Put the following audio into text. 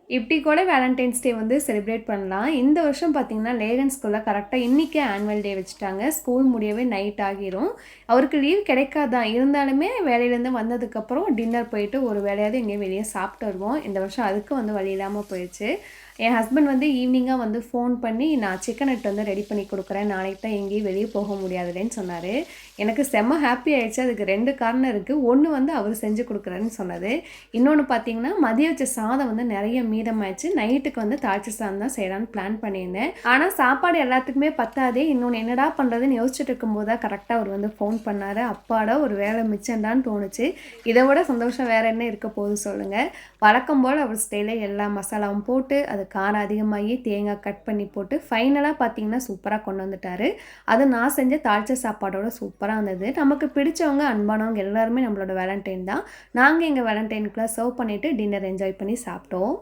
இப்படி கூட வேலண்டைன்ஸ் டே வந்து செலிப்ரேட் பண்ணலாம். இந்த வருஷம் பார்த்தீங்கன்னா, லேகன் ஸ்கூல்ல கரெக்ட்டா இன்னைக்கே ஆனுவல் டே வச்சுட்டாங்க. ஸ்கூல் முடியவே நைட் ஆகிரும். அவருக்கு லீவ் கிடைக்காது தான். இருந்தாலுமே வேலையிலேருந்து வந்ததுக்கப்புறம் டின்னர் போயிட்டு ஒரு வேளையாவது எங்கேயும் வெளிய சாப்பிட்டு வருவோம். இந்த வருஷம் அதுக்கு வந்து வழி இல்லாம போயிருச்சு. என் ஹஸ்பண்ட் வந்து ஈவினிங்கா வந்து ஃபோன் பண்ணி, "நான் சிக்கன் நட்டு வந்து ரெடி பண்ணி குடுக்குறேன். நாளைக்கு தான் எங்கேயும் வெளிய போக முடியாதுலேன்னு" சொன்னாரு. எனக்கு செம்ம ஹாப்பி ஆயிடுச்சு. அதுக்கு 2 காரணம் இருக்கு. ஒண்ணு வந்து அவரு செஞ்சு குடுக்குறேன்னு சொன்னது. இன்னொன்னு பார்த்தீங்கன்னா, மதியம் வச்ச சாதம் வந்து நெறைய மீதமாயிருச்சு. நைட்டுக்கு வந்து தாளிச்ச சாதம் தான் செய்யலான்னு பிளான் பண்ணியிருந்தேன். ஆனா சாப்பாடு எல்லாத்துக்குமே பத்தாதே. இன்னொன்னு என்னடா பண்றதுன்னு யோசிச்சுட்டு இருக்கும்போது தான் கரெக்ட்டா அவரு வந்து ஃபோன் பண்ணாரு. அப்பாடா! ஒரு வேலை மிச்சம்டான்னு தோணுச்சு. இத விட சந்தோஷம் வேற என்ன இருக்க போகுது சொல்லுங்க. வழக்கம் போல அவர் ஸ்டைல்ல எல்லா மசாலாவும் போட்டு, அது காரம் அதிகமாகி தேங்காய் கட் பண்ணி போட்டு, ஃபைனலா பார்த்தீங்கன்னா சூப்பரா கொண்டு வந்துட்டாரு. அது நான் செஞ்ச தாளிச்ச சாப்பாடோட சூப்பரா இருந்தது. நமக்கு பிடிச்சவங்க, அன்பானவங்க எல்லாருமே நம்மளோட வேலண்டைன் தான். நாங்க எங்க வேலண்டைனுக்குலாம் சர்வ் பண்ணிட்டு டின்னர் என்ஜாய் பண்ணி சாப்பிட்டோம்.